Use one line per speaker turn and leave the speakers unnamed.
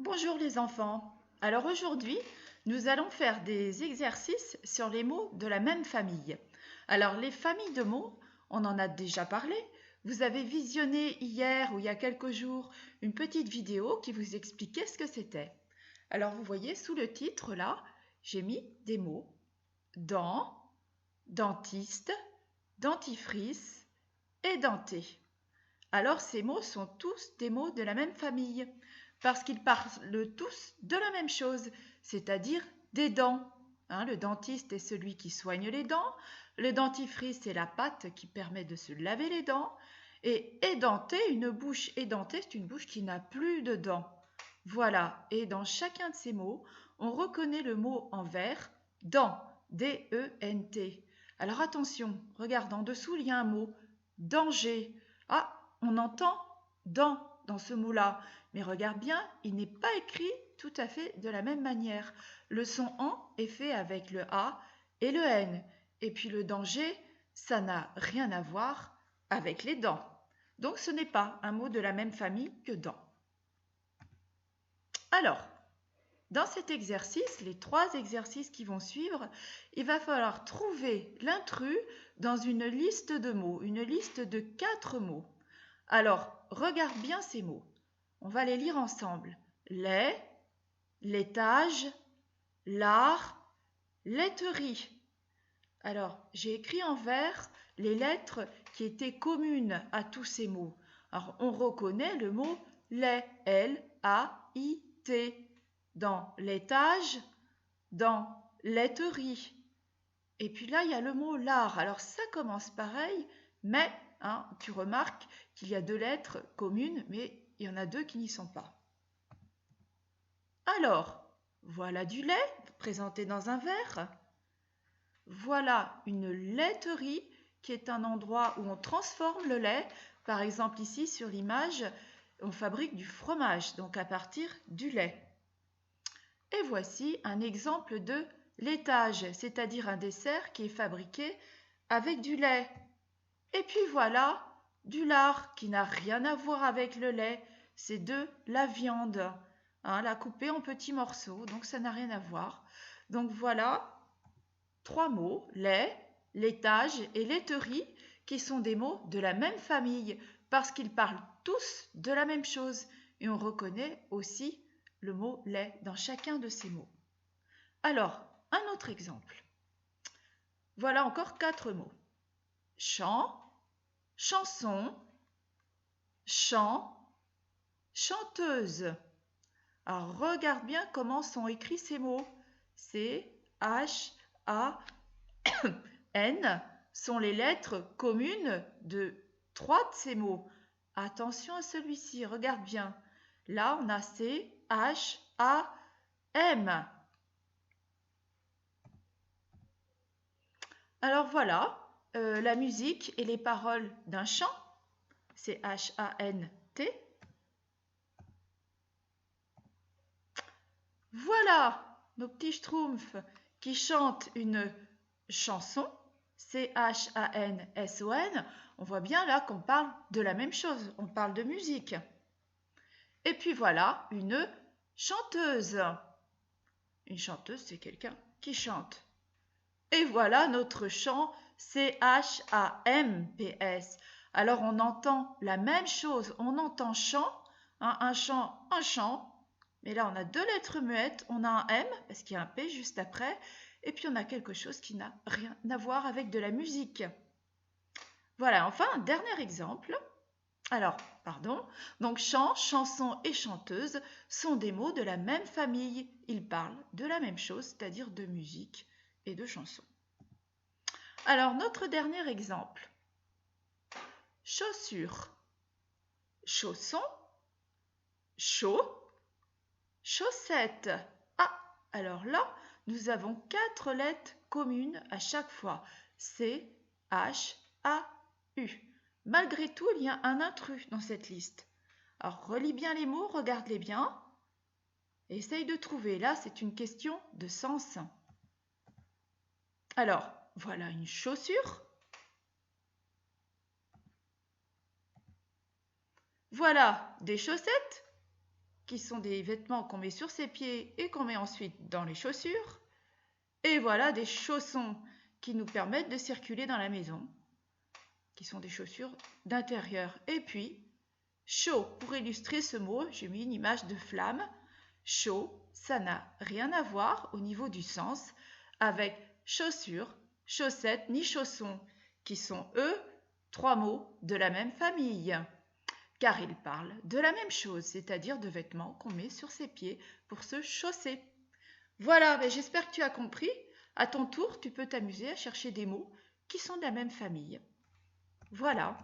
Bonjour les enfants. Alors aujourd'hui, nous allons faire des exercices sur les mots de la même famille. Alors les familles de mots, on en a déjà parlé. Vous avez visionné hier ou il y a quelques jours une petite vidéo qui vous expliquait ce que c'était. Alors vous voyez sous le titre là, j'ai mis des mots dent, dentiste, dentifrice et denté. Alors ces mots sont tous des mots de la même famille, parce qu'ils parlent tous de la même chose, c'est-à-dire des dents. Le dentiste est celui qui soigne les dents, le dentifrice est la pâte qui permet de se laver les dents, et édenté, une bouche édentée, c'est une bouche qui n'a plus de dents. Voilà, et dans chacun de ces mots, on reconnaît le mot en vert, dent, D-E-N-T. Alors attention, regarde en dessous, il y a un mot, danger. Ah, on entend dans ce mot-là, mais regarde bien, il n'est pas écrit tout à fait de la même manière. Le son en est fait avec le a et le n. Et puis le danger, ça n'a rien à voir avec les dents. Donc ce n'est pas un mot de la même famille que dents. Alors, dans cet exercice, les 3 exercices qui vont suivre, il va falloir trouver l'intrus dans une liste de mots, une liste de 4 mots. Alors, regarde bien ces mots. On va les lire ensemble. Les, laitage, lard, laiterie. Alors, j'ai écrit en vert les lettres qui étaient communes à tous ces mots. Alors, on reconnaît le mot lait, L-A-I-T, dans laitage, dans laiterie. Et puis là, il y a le mot lard. Alors, ça commence pareil, mais tu remarques qu'il y a 2 lettres communes, mais il y en a 2 qui n'y sont pas. Alors, voilà du lait présenté dans un verre. Voilà une laiterie qui est un endroit où on transforme le lait. Par exemple, ici sur l'image, on fabrique du fromage, donc à partir du lait. Et voici un exemple de laitage, c'est-à-dire un dessert qui est fabriqué avec du lait. Et puis voilà du lard qui n'a rien à voir avec le lait, c'est de la viande. La couper en petits morceaux, donc ça n'a rien à voir. Donc voilà 3 mots, lait, laitage et laiterie, qui sont des mots de la même famille, parce qu'ils parlent tous de la même chose. Et on reconnaît aussi le mot lait dans chacun de ces mots. Alors, un autre exemple. Voilà encore 4 mots. Chant, chanson, chant, chanteuse. Alors regarde bien comment sont écrits ces mots. C-H-A-N sont les lettres communes de 3 de ces mots. Attention à celui-ci, regarde bien. Là, on a C-H-A-M. Alors voilà, la musique et les paroles d'un chant. C-H-A-N-T. Voilà nos petits schtroumpfs qui chantent une chanson, C-H-A-N-S-O-N. On voit bien là qu'on parle de la même chose, on parle de musique. Et puis voilà, une chanteuse. Une chanteuse, c'est quelqu'un qui chante. Et voilà notre chant, C-H-A-M-P-S. Alors on entend la même chose, on entend chant, un chant, un chant. Mais là, on a 2 lettres muettes, on a un M, parce qu'il y a un P juste après, et puis on a quelque chose qui n'a rien à voir avec de la musique. Voilà, enfin, un dernier exemple. Alors, donc chant, chanson et chanteuse sont des mots de la même famille. Ils parlent de la même chose, c'est-à-dire de musique et de chanson. Alors, notre dernier exemple. Chaussures, chausson, chaud, chaussettes. Ah, alors là, nous avons 4 lettres communes à chaque fois. C, H, A, U. Malgré tout, il y a un intrus dans cette liste. Alors, relis bien les mots, regarde-les bien. Essaye de trouver. Là, c'est une question de sens. Alors, voilà une chaussure. Voilà des chaussettes. qui sont des vêtements qu'on met sur ses pieds et qu'on met ensuite dans les chaussures. Et voilà des chaussons qui nous permettent de circuler dans la maison, qui sont des chaussures d'intérieur. Et puis, chaud, pour illustrer ce mot, j'ai mis une image de flamme. Chaud, ça n'a rien à voir au niveau du sens avec chaussures, chaussettes ni chaussons, qui sont eux 3 mots de la même famille, car ils parlent de la même chose, c'est-à-dire de vêtements qu'on met sur ses pieds pour se chausser. Voilà, j'espère que tu as compris. À ton tour, tu peux t'amuser à chercher des mots qui sont de la même famille. Voilà.